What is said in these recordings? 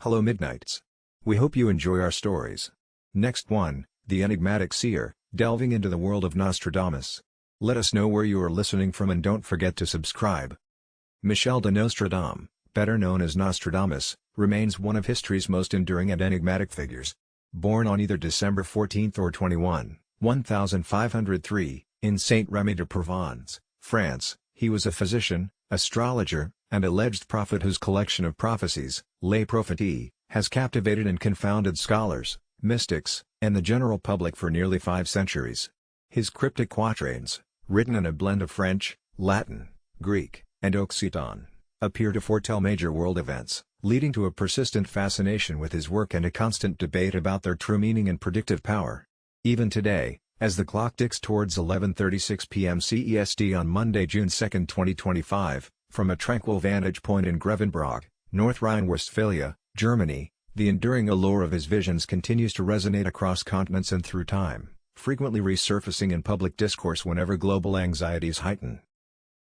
Hello Midnights. We hope you enjoy our stories. Next one, the Enigmatic Seer, delving into the world of Nostradamus. Let us know where you are listening from and don't forget to subscribe. Michel de Nostradamus, better known as Nostradamus, remains one of history's most enduring and enigmatic figures. Born on either December 14 or 21, 1503, in Saint-Rémy de Provence, France, he was a physician, astrologer, and alleged prophet whose collection of prophecies, Les Prophéties, has captivated and confounded scholars, mystics, and the general public for nearly 5 centuries. His cryptic quatrains, written in a blend of French, Latin, Greek, and Occitan, appear to foretell major world events, leading to a persistent fascination with his work and a constant debate about their true meaning and predictive power. Even today, as the clock ticks towards 11:36 p.m. CEST on Monday, June 2, 2025, from a tranquil vantage point in Grevenbroich, North Rhine-Westphalia, Germany, the enduring allure of his visions continues to resonate across continents and through time, frequently resurfacing in public discourse whenever global anxieties heighten.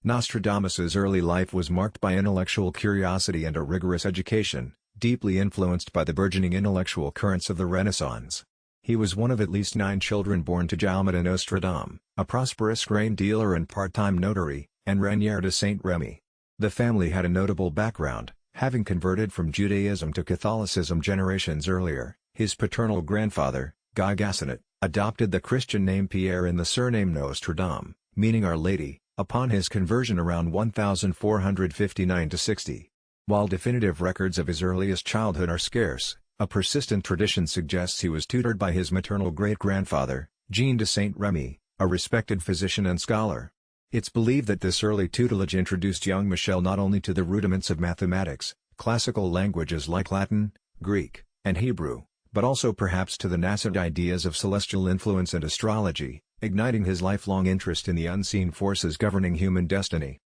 Nostradamus's early life was marked by intellectual curiosity and a rigorous education, deeply influenced by the burgeoning intellectual currents of the Renaissance. He was one of at least 9 children born to Jaume de Nostradamus, a prosperous grain dealer and part-time notary, and Renier de Saint-Rémy. The family had a notable background, having converted from Judaism to Catholicism generations earlier. His paternal grandfather, Guy Gassenet, adopted the Christian name Pierre and the surname Nostradamus, meaning Our Lady, upon his conversion around 1459–60. While definitive records of his earliest childhood are scarce, a persistent tradition suggests he was tutored by his maternal great-grandfather, Jean de Saint-Rémy, a respected physician and scholar. It's believed that this early tutelage introduced young Michel not only to the rudiments of mathematics, classical languages like Latin, Greek, and Hebrew, but also perhaps to the nascent ideas of celestial influence and astrology, igniting his lifelong interest in the unseen forces governing human destiny.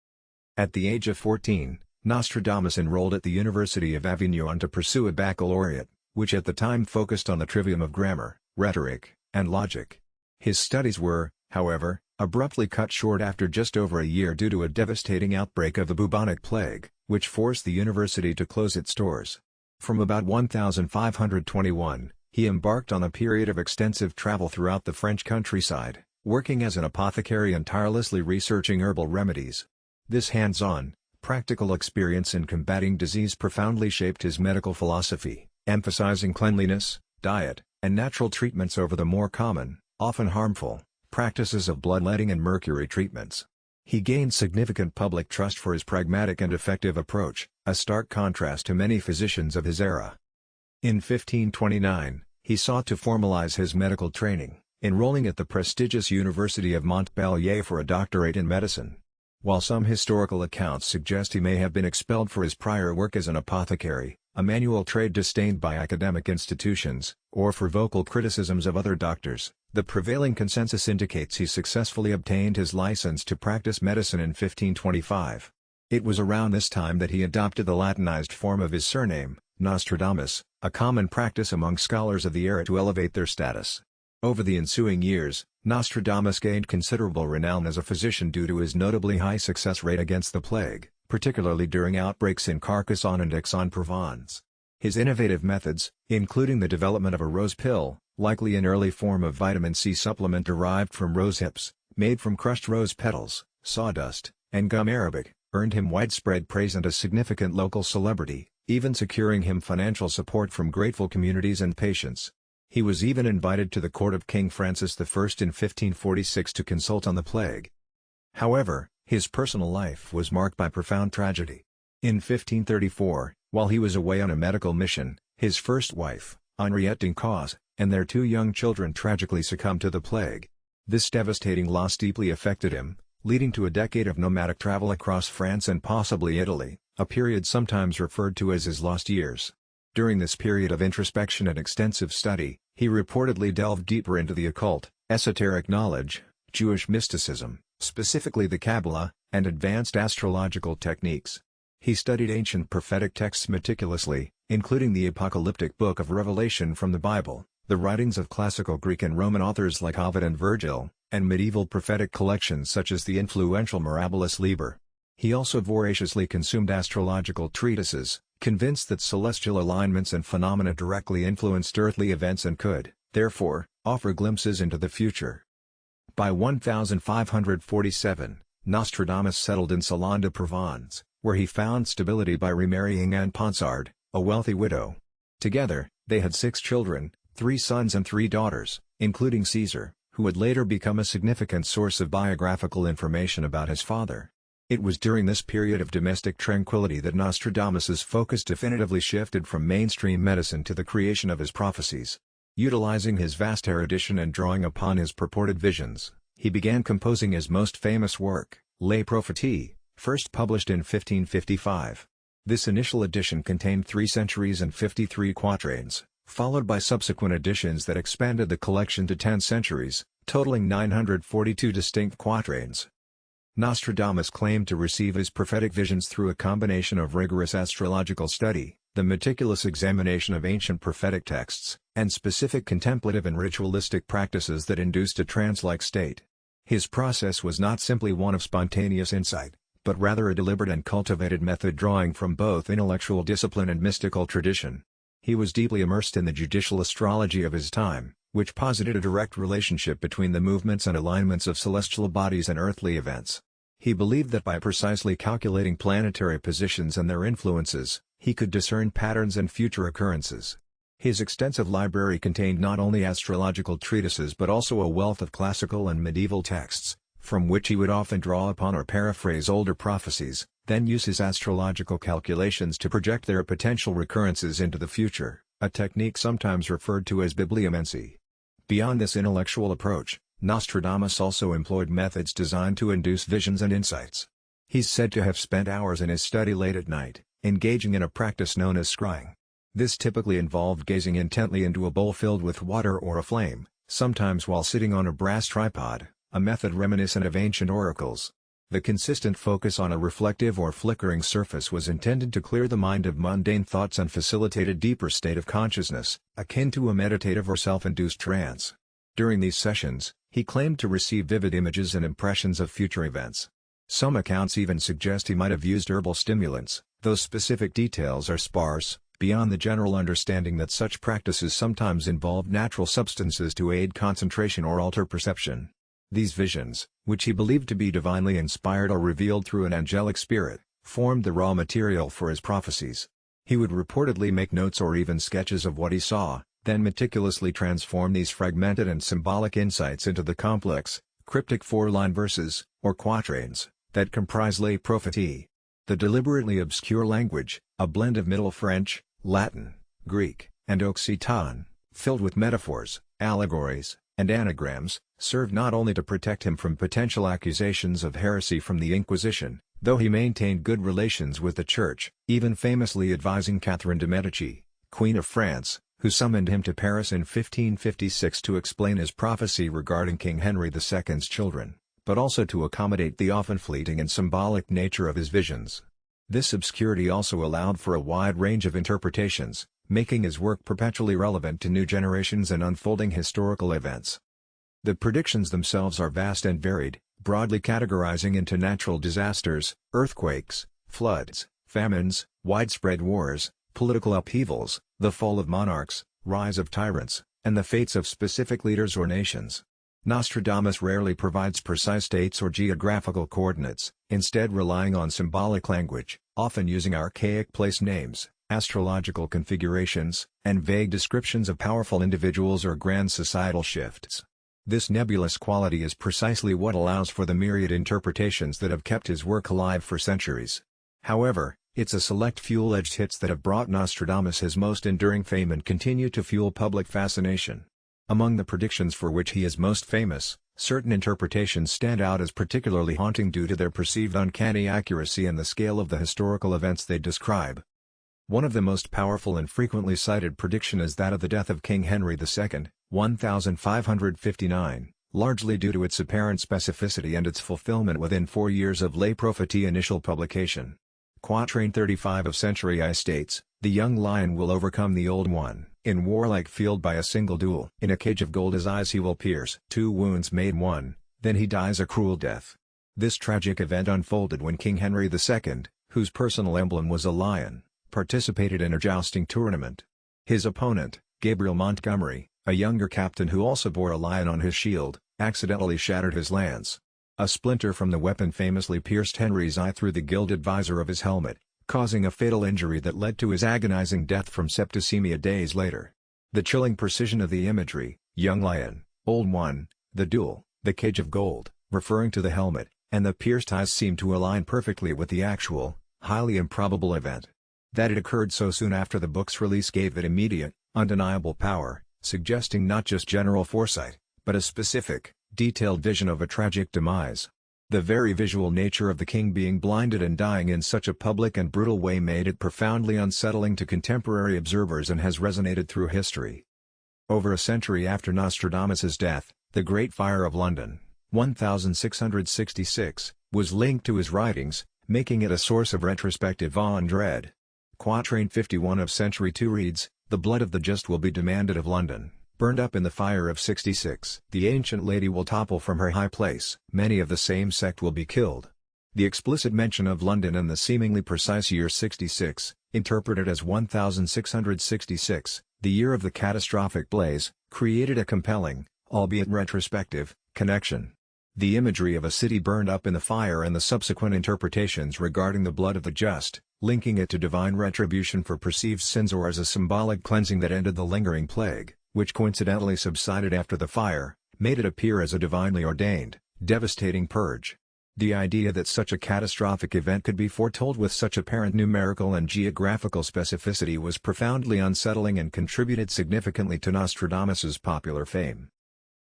At the age of 14, Nostradamus enrolled at the University of Avignon to pursue a baccalaureate, which at the time focused on the trivium of grammar, rhetoric, and logic. His studies were, however, abruptly cut short after just over a year due to a devastating outbreak of the bubonic plague, which forced the university to close its doors. From about 1521, he embarked on a period of extensive travel throughout the French countryside, working as an apothecary and tirelessly researching herbal remedies. This hands-on, practical experience in combating disease profoundly shaped his medical philosophy, emphasizing cleanliness, diet, and natural treatments over the more common, often harmful, practices of bloodletting and mercury treatments. He gained significant public trust for his pragmatic and effective approach, a stark contrast to many physicians of his era. In 1529, he sought to formalize his medical training, enrolling at the prestigious University of Montpellier for a doctorate in medicine. While some historical accounts suggest he may have been expelled for his prior work as an apothecary, a manual trade disdained by academic institutions, or for vocal criticisms of other doctors, the prevailing consensus indicates he successfully obtained his license to practice medicine in 1525. It was around this time that he adopted the Latinized form of his surname, Nostradamus, a common practice among scholars of the era to elevate their status. Over the ensuing years, Nostradamus gained considerable renown as a physician due to his notably high success rate against the plague, particularly during outbreaks in Carcassonne and Aix-en-Provence. His innovative methods, including the development of a rose pill, likely an early form of vitamin C supplement derived from rose hips, made from crushed rose petals, sawdust, and gum arabic, earned him widespread praise and a significant local celebrity, even securing him financial support from grateful communities and patients. He was even invited to the court of King Francis I in 1546 to consult on the plague. However, his personal life was marked by profound tragedy. In 1534, while he was away on a medical mission, his first wife, Henriette d'Incause, and their 2 young children tragically succumbed to the plague. This devastating loss deeply affected him, leading to a decade of nomadic travel across France and possibly Italy, a period sometimes referred to as his lost years. During this period of introspection and extensive study, he reportedly delved deeper into the occult, esoteric knowledge, Jewish mysticism, specifically the Kabbalah, and advanced astrological techniques. He studied ancient prophetic texts meticulously, including the apocalyptic book of Revelation from the Bible, the writings of classical Greek and Roman authors like Ovid and Virgil, and medieval prophetic collections such as the influential Mirabilis Liber. He also voraciously consumed astrological treatises, convinced that celestial alignments and phenomena directly influenced earthly events and could, therefore, offer glimpses into the future. By 1547, Nostradamus settled in Salon de Provence, where he found stability by remarrying Anne Ponsard, a wealthy widow. Together, they had 6 children, 3 sons and 3 daughters, including Caesar, who would later become a significant source of biographical information about his father. It was during this period of domestic tranquility that Nostradamus's focus definitively shifted from mainstream medicine to the creation of his prophecies. Utilizing his vast erudition and drawing upon his purported visions, he began composing his most famous work, Les Prophéties, first published in 1555. This initial edition contained 3 centuries and 53 quatrains, followed by subsequent editions that expanded the collection to 10 centuries, totaling 942 distinct quatrains. Nostradamus claimed to receive his prophetic visions through a combination of rigorous astrological study, the meticulous examination of ancient prophetic texts, and specific contemplative and ritualistic practices that induced a trance-like state. His process was not simply one of spontaneous insight, but rather a deliberate and cultivated method drawing from both intellectual discipline and mystical tradition. He was deeply immersed in the judicial astrology of his time, which posited a direct relationship between the movements and alignments of celestial bodies and earthly events. He believed that by precisely calculating planetary positions and their influences, he could discern patterns and future occurrences. His extensive library contained not only astrological treatises but also a wealth of classical and medieval texts, from which he would often draw upon or paraphrase older prophecies, then use his astrological calculations to project their potential recurrences into the future, a technique sometimes referred to as bibliomancy. Beyond this intellectual approach, Nostradamus also employed methods designed to induce visions and insights. He's said to have spent hours in his study late at night, engaging in a practice known as scrying. This typically involved gazing intently into a bowl filled with water or a flame, sometimes while sitting on a brass tripod, a method reminiscent of ancient oracles. The consistent focus on a reflective or flickering surface was intended to clear the mind of mundane thoughts and facilitate a deeper state of consciousness, akin to a meditative or self-induced trance. During these sessions, he claimed to receive vivid images and impressions of future events. Some accounts even suggest he might have used herbal stimulants, though specific details are sparse, beyond the general understanding that such practices sometimes involved natural substances to aid concentration or alter perception. These visions, which he believed to be divinely inspired or revealed through an angelic spirit, formed the raw material for his prophecies. He would reportedly make notes or even sketches of what he saw, then meticulously transform these fragmented and symbolic insights into the complex, cryptic 4-line verses, or quatrains, that comprise Les Prophéties. The deliberately obscure language, a blend of Middle French, Latin, Greek, and Occitan, filled with metaphors, allegories, and anagrams, served not only to protect him from potential accusations of heresy from the Inquisition, though he maintained good relations with the Church, even famously advising Catherine de' Medici, Queen of France, who summoned him to Paris in 1556 to explain his prophecy regarding King Henry II's children, but also to accommodate the often fleeting and symbolic nature of his visions. This obscurity also allowed for a wide range of interpretations, making his work perpetually relevant to new generations and unfolding historical events. The predictions themselves are vast and varied, broadly categorizing into natural disasters, earthquakes, floods, famines, widespread wars, political upheavals, the fall of monarchs, rise of tyrants, and the fates of specific leaders or nations. Nostradamus rarely provides precise dates or geographical coordinates, instead relying on symbolic language, often using archaic place names, astrological configurations, and vague descriptions of powerful individuals or grand societal shifts. This nebulous quality is precisely what allows for the myriad interpretations that have kept his work alive for centuries. However, it's a select few-edged hits that have brought Nostradamus his most enduring fame and continue to fuel public fascination. Among the predictions for which he is most famous, certain interpretations stand out as particularly haunting due to their perceived uncanny accuracy and the scale of the historical events they describe. One of the most powerful and frequently cited prediction is that of the death of King Henry II, 1559, largely due to its apparent specificity and its fulfillment within 4 years of Les Prophéties initial publication. Quatrain 35 of Century I states, "The young lion will overcome the old one, in warlike field by a single duel. In a cage of gold his eyes he will pierce. 2 wounds made 1, then he dies a cruel death." This tragic event unfolded when King Henry II, whose personal emblem was a lion, participated in a jousting tournament. His opponent, Gabriel Montgomery, a younger captain who also bore a lion on his shield, accidentally shattered his lance. A splinter from the weapon famously pierced Henry's eye through the gilded visor of his helmet, causing a fatal injury that led to his agonizing death from septicemia days later. The chilling precision of the imagery, young lion, old one, the duel, the cage of gold, referring to the helmet, and the pierced eyes seem to align perfectly with the actual, highly improbable event. That it occurred so soon after the book's release gave it immediate, undeniable power, suggesting not just general foresight, but a specific, detailed vision of a tragic demise. The very visual nature of the king being blinded and dying in such a public and brutal way made it profoundly unsettling to contemporary observers and has resonated through history. Over a century after Nostradamus' death, the Great Fire of London, 1666, was linked to his writings, making it a source of retrospective awe and dread. Quatrain 51 of Century 2 reads, "The blood of the just will be demanded of London, burned up in the fire of 66. The ancient lady will topple from her high place. Many of the same sect will be killed." The explicit mention of London and the seemingly precise year 66, interpreted as 1666, the year of the catastrophic blaze, created a compelling, albeit retrospective, connection. The imagery of a city burned up in the fire and the subsequent interpretations regarding the blood of the just, linking it to divine retribution for perceived sins or as a symbolic cleansing that ended the lingering plague, which coincidentally subsided after the fire, made it appear as a divinely ordained, devastating purge. The idea that such a catastrophic event could be foretold with such apparent numerical and geographical specificity was profoundly unsettling and contributed significantly to Nostradamus's popular fame.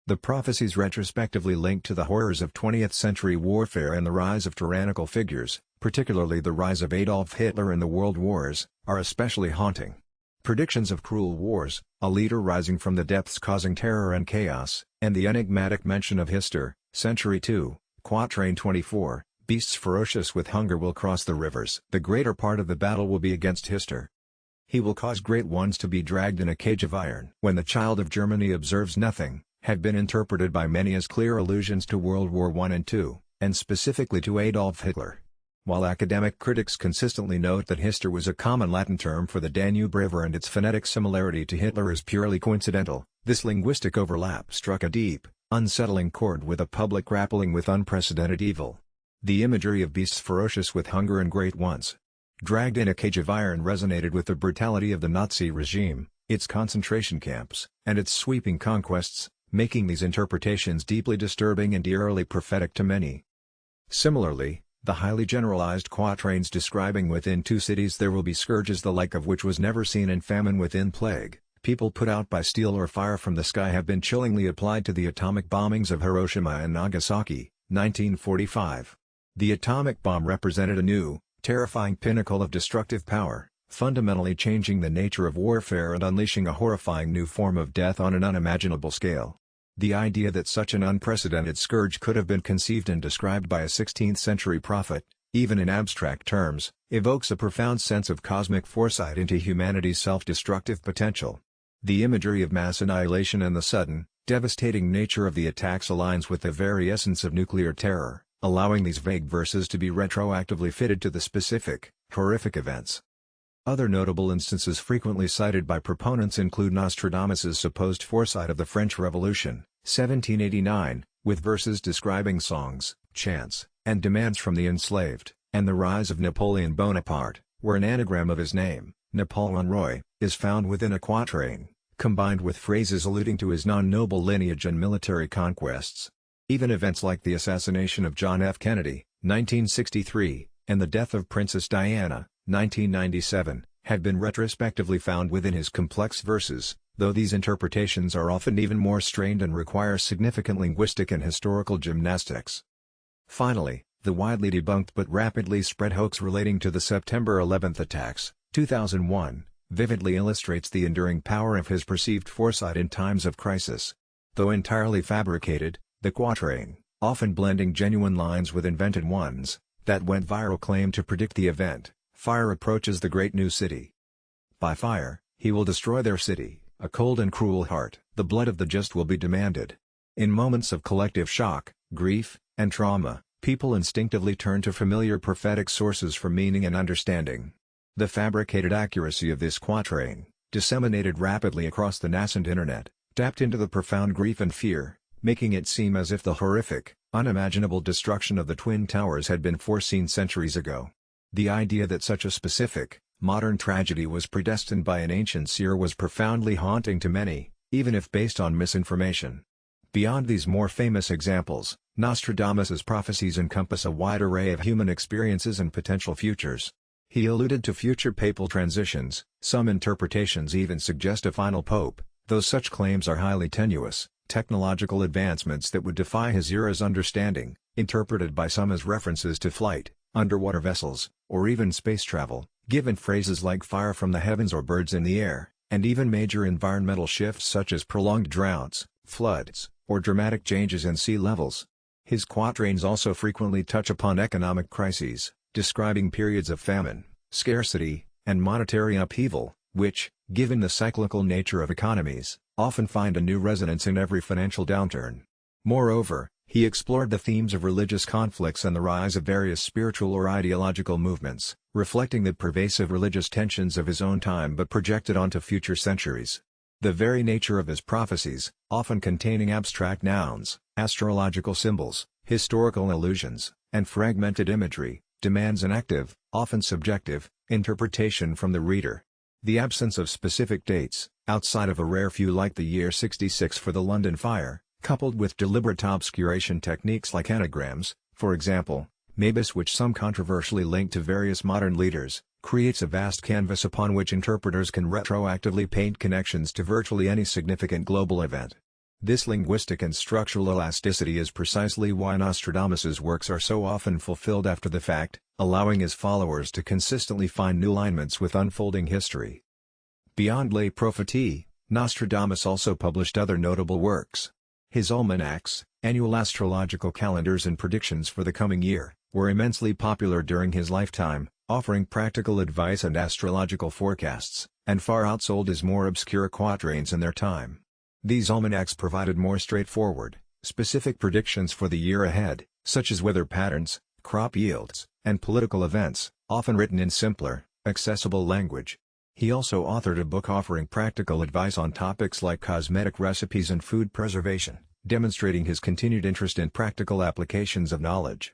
The prophecies retrospectively linked to the horrors of 20th-century warfare and the rise of tyrannical figures, particularly the rise of Adolf Hitler in the World Wars, are especially haunting. Predictions of cruel wars, a leader rising from the depths causing terror and chaos, and the enigmatic mention of Hister, Century 2, Quatrain 24, "Beasts ferocious with hunger will cross the rivers." The greater part of the battle will be against Hister. He will cause great ones to be dragged in a cage of iron. When the child of Germany observes nothing, had been interpreted by many as clear allusions to World War I and II, and specifically to Adolf Hitler. While academic critics consistently note that Hister was a common Latin term for the Danube River and its phonetic similarity to Hitler is purely coincidental, this linguistic overlap struck a deep, unsettling chord with a public grappling with unprecedented evil. The imagery of beasts ferocious with hunger and great ones, dragged in a cage of iron resonated with the brutality of the Nazi regime, its concentration camps, and its sweeping conquests, making these interpretations deeply disturbing and eerily prophetic to many. Similarly, the highly generalized quatrains describing within two cities there will be scourges the like of which was never seen and famine within plague, people put out by steel or fire from the sky have been chillingly applied to the atomic bombings of Hiroshima and Nagasaki, 1945. The atomic bomb represented a new, terrifying pinnacle of destructive power, fundamentally changing the nature of warfare and unleashing a horrifying new form of death on an unimaginable scale. The idea that such an unprecedented scourge could have been conceived and described by a 16th-century prophet, even in abstract terms, evokes a profound sense of cosmic foresight into humanity's self-destructive potential. The imagery of mass annihilation and the sudden, devastating nature of the attacks aligns with the very essence of nuclear terror, allowing these vague verses to be retroactively fitted to the specific, horrific events. Other notable instances frequently cited by proponents include Nostradamus's supposed foresight of the French Revolution, 1789, with verses describing songs, chants, and demands from the enslaved, and the rise of Napoleon Bonaparte, where an anagram of his name, Napoleon Roy, is found within a quatrain, combined with phrases alluding to his non-noble lineage and military conquests. Even events like the assassination of John F. Kennedy, 1963, and the death of Princess Diana, 1997, have been retrospectively found within his complex verses, though these interpretations are often even more strained and require significant linguistic and historical gymnastics. Finally, the widely debunked but rapidly spread hoax relating to the September 11 attacks, 2001, vividly illustrates the enduring power of his perceived foresight in times of crisis. Though entirely fabricated, the quatrain, often blending genuine lines with invented ones, that went viral claimed to predict the event: "Fire approaches the great new city. By fire, he will destroy their city, a cold and cruel heart. The blood of the just will be demanded." In moments of collective shock, grief, and trauma, people instinctively turn to familiar prophetic sources for meaning and understanding. The fabricated accuracy of this quatrain, disseminated rapidly across the nascent internet, tapped into the profound grief and fear, making it seem as if the horrific, unimaginable destruction of the Twin Towers had been foreseen centuries ago. The idea that such a specific, modern tragedy was predestined by an ancient seer was profoundly haunting to many, even if based on misinformation. Beyond these more famous examples, Nostradamus's prophecies encompass a wide array of human experiences and potential futures. He alluded to future papal transitions, some interpretations even suggest a final pope, though such claims are highly tenuous. Technological advancements that would defy his era's understanding, interpreted by some as references to flight, underwater vessels, or even space travel, given phrases like fire from the heavens or birds in the air, and even major environmental shifts such as prolonged droughts, floods, or dramatic changes in sea levels. His quatrains also frequently touch upon economic crises, describing periods of famine, scarcity, and monetary upheaval, which, given the cyclical nature of economies, often find a new resonance in every financial downturn. Moreover, he explored the themes of religious conflicts and the rise of various spiritual or ideological movements, reflecting the pervasive religious tensions of his own time but projected onto future centuries. The very nature of his prophecies, often containing abstract nouns, astrological symbols, historical allusions, and fragmented imagery, demands an active, often subjective, interpretation from the reader. The absence of specific dates, outside of a rare few like the year 66 for the London Fire, coupled with deliberate obscuration techniques like anagrams, for example, Mabus, which some controversially link to various modern leaders, creates a vast canvas upon which interpreters can retroactively paint connections to virtually any significant global event. This linguistic and structural elasticity is precisely why Nostradamus's works are so often fulfilled after the fact, allowing his followers to consistently find new alignments with unfolding history. Beyond lay prophecy, Nostradamus also published other notable works. His almanacs, annual astrological calendars and predictions for the coming year, were immensely popular during his lifetime, offering practical advice and astrological forecasts, and far outsold his more obscure quatrains in their time. These almanacs provided more straightforward, specific predictions for the year ahead, such as weather patterns, crop yields, and political events, often written in simpler, accessible language. He also authored a book offering practical advice on topics like cosmetic recipes and food preservation, demonstrating his continued interest in practical applications of knowledge.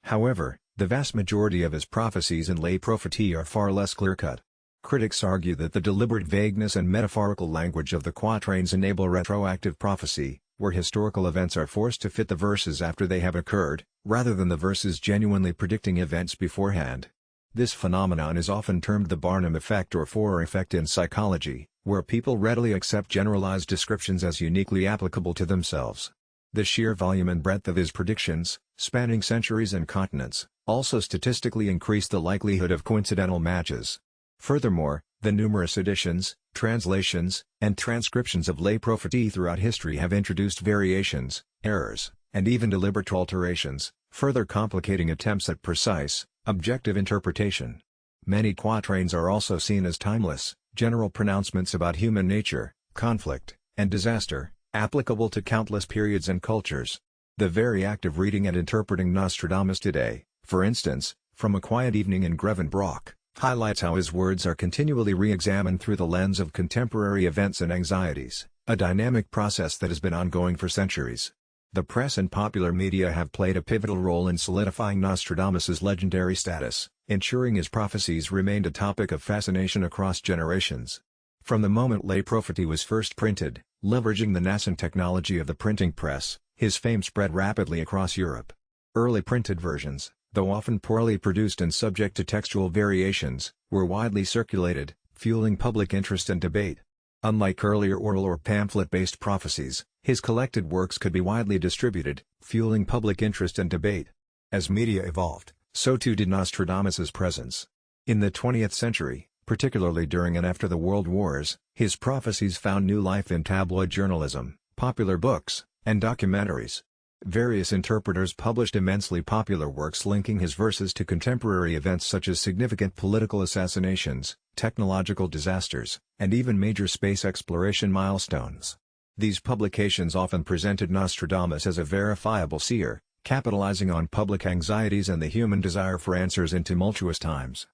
However, the vast majority of his prophecies in lay prophecy are far less clear-cut. Critics argue that the deliberate vagueness and metaphorical language of the quatrains enable retroactive prophecy, where historical events are forced to fit the verses after they have occurred, rather than the verses genuinely predicting events beforehand. This phenomenon is often termed the Barnum effect or Forer effect in psychology, where people readily accept generalized descriptions as uniquely applicable to themselves. The sheer volume and breadth of his predictions, spanning centuries and continents, also statistically increase the likelihood of coincidental matches. Furthermore, the numerous editions, translations, and transcriptions of lay prophecy throughout history have introduced variations, errors, and even deliberate alterations, further complicating attempts at precise, objective interpretation. Many quatrains are also seen as timeless, general pronouncements about human nature, conflict, and disaster, applicable to countless periods and cultures. The very act of reading and interpreting Nostradamus today, for instance, from A Quiet Evening in Grevenbroich, highlights how his words are continually re-examined through the lens of contemporary events and anxieties, a dynamic process that has been ongoing for centuries. The press and popular media have played a pivotal role in solidifying Nostradamus's legendary status, ensuring his prophecies remained a topic of fascination across generations. From the moment lay prophecy was first printed, leveraging the nascent technology of the printing press, his fame spread rapidly across Europe. Early printed versions, though often poorly produced and subject to textual variations, were widely circulated, fueling public interest and debate. Unlike earlier oral or pamphlet-based prophecies, his collected works could be widely distributed, fueling public interest and debate. As media evolved, so too did Nostradamus's presence. In the 20th century, particularly during and after the World Wars, his prophecies found new life in tabloid journalism, popular books, and documentaries. Various interpreters published immensely popular works linking his verses to contemporary events such as significant political assassinations, technological disasters, and even major space exploration milestones. These publications often presented Nostradamus as a verifiable seer, capitalizing on public anxieties and the human desire for answers in tumultuous times.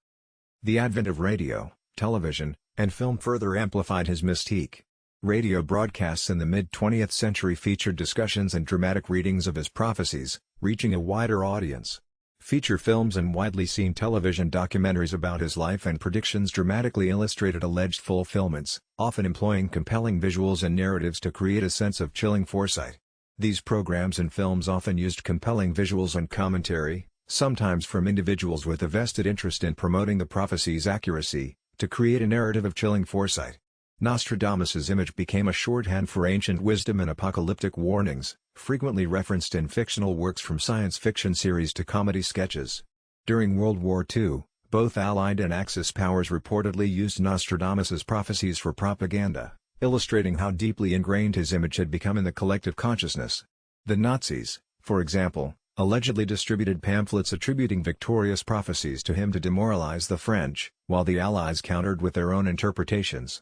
The advent of radio, television, and film further amplified his mystique. Radio broadcasts in the mid-20th century featured discussions and dramatic readings of his prophecies, reaching a wider audience. Feature films and widely seen television documentaries about his life and predictions dramatically illustrated alleged fulfillments, often employing compelling visuals and narratives to create a sense of chilling foresight. These programs and films often used compelling visuals and commentary, sometimes from individuals with a vested interest in promoting the prophecy's accuracy, to create a narrative of chilling foresight. Nostradamus's image became a shorthand for ancient wisdom and apocalyptic warnings, frequently referenced in fictional works from science fiction series to comedy sketches. During World War II, both Allied and Axis powers reportedly used Nostradamus's prophecies for propaganda, illustrating how deeply ingrained his image had become in the collective consciousness. The Nazis, for example, allegedly distributed pamphlets attributing victorious prophecies to him to demoralize the French, while the Allies countered with their own interpretations.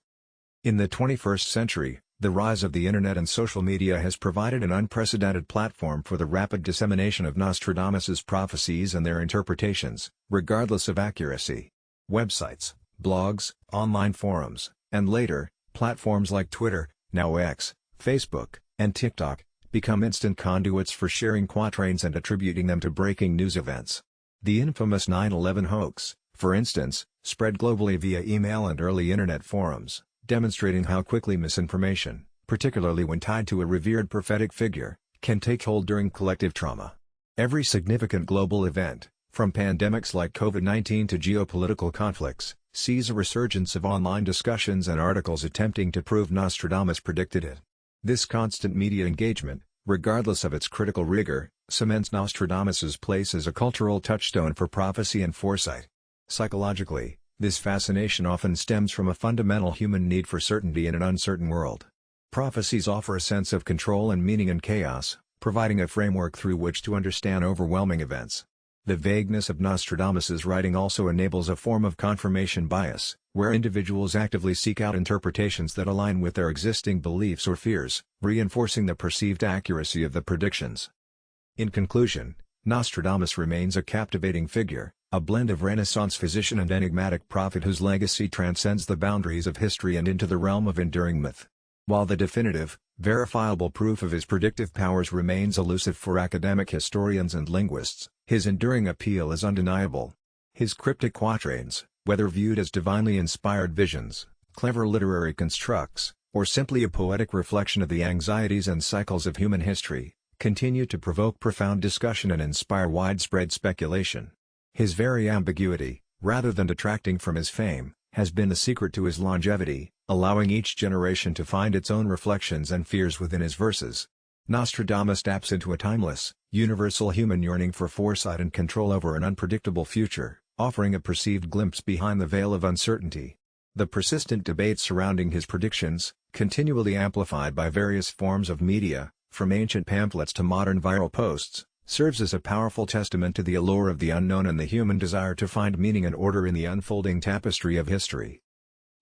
In the 21st century, the rise of the Internet and social media has provided an unprecedented platform for the rapid dissemination of Nostradamus's prophecies and their interpretations, regardless of accuracy. Websites, blogs, online forums, and later, platforms like Twitter, now X, Facebook, and TikTok, become instant conduits for sharing quatrains and attributing them to breaking news events. The infamous 9/11 hoax, for instance, spread globally via email and early Internet forums, demonstrating how quickly misinformation, particularly when tied to a revered prophetic figure, can take hold during collective trauma. Every significant global event, from pandemics like COVID-19 to geopolitical conflicts, sees a resurgence of online discussions and articles attempting to prove Nostradamus predicted it. This constant media engagement, regardless of its critical rigor, cements Nostradamus's place as a cultural touchstone for prophecy and foresight. Psychologically, this fascination often stems from a fundamental human need for certainty in an uncertain world. Prophecies offer a sense of control and meaning in chaos, providing a framework through which to understand overwhelming events. The vagueness of Nostradamus's writing also enables a form of confirmation bias, where individuals actively seek out interpretations that align with their existing beliefs or fears, reinforcing the perceived accuracy of the predictions. In conclusion, Nostradamus remains a captivating figure, a blend of Renaissance physician and enigmatic prophet whose legacy transcends the boundaries of history and into the realm of enduring myth. While the definitive, verifiable proof of his predictive powers remains elusive for academic historians and linguists, his enduring appeal is undeniable. His cryptic quatrains, whether viewed as divinely inspired visions, clever literary constructs, or simply a poetic reflection of the anxieties and cycles of human history, continue to provoke profound discussion and inspire widespread speculation. His very ambiguity, rather than detracting from his fame, has been the secret to his longevity, allowing each generation to find its own reflections and fears within his verses. Nostradamus taps into a timeless, universal human yearning for foresight and control over an unpredictable future, offering a perceived glimpse behind the veil of uncertainty. The persistent debate surrounding his predictions, continually amplified by various forms of media, from ancient pamphlets to modern viral posts, serves as a powerful testament to the allure of the unknown and the human desire to find meaning and order in the unfolding tapestry of history.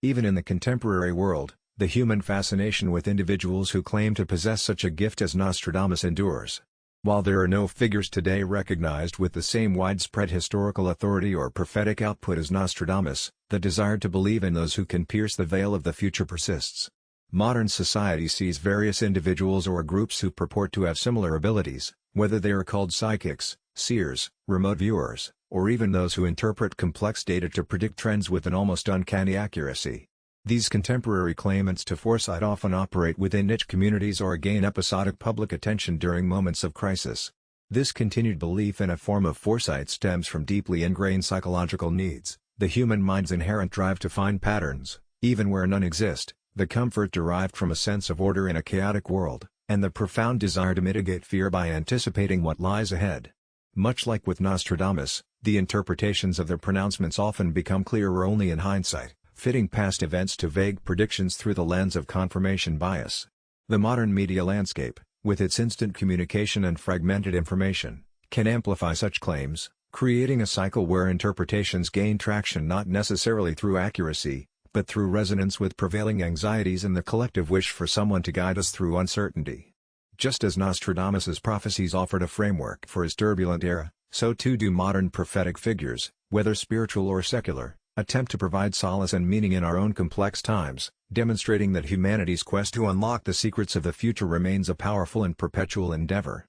Even in the contemporary world, the human fascination with individuals who claim to possess such a gift as Nostradamus endures. While there are no figures today recognized with the same widespread historical authority or prophetic output as Nostradamus, the desire to believe in those who can pierce the veil of the future persists. Modern society sees various individuals or groups who purport to have similar abilities, whether they are called psychics, seers, remote viewers, or even those who interpret complex data to predict trends with an almost uncanny accuracy. These contemporary claimants to foresight often operate within niche communities or gain episodic public attention during moments of crisis. This continued belief in a form of foresight stems from deeply ingrained psychological needs, the human mind's inherent drive to find patterns, even where none exist, the comfort derived from a sense of order in a chaotic world, and the profound desire to mitigate fear by anticipating what lies ahead. Much like with Nostradamus, the interpretations of their pronouncements often become clearer only in hindsight, fitting past events to vague predictions through the lens of confirmation bias. The modern media landscape, with its instant communication and fragmented information, can amplify such claims, creating a cycle where interpretations gain traction not necessarily through accuracy, but through resonance with prevailing anxieties and the collective wish for someone to guide us through uncertainty. Just as Nostradamus's prophecies offered a framework for his turbulent era, so too do modern prophetic figures, whether spiritual or secular, attempt to provide solace and meaning in our own complex times, demonstrating that humanity's quest to unlock the secrets of the future remains a powerful and perpetual endeavor.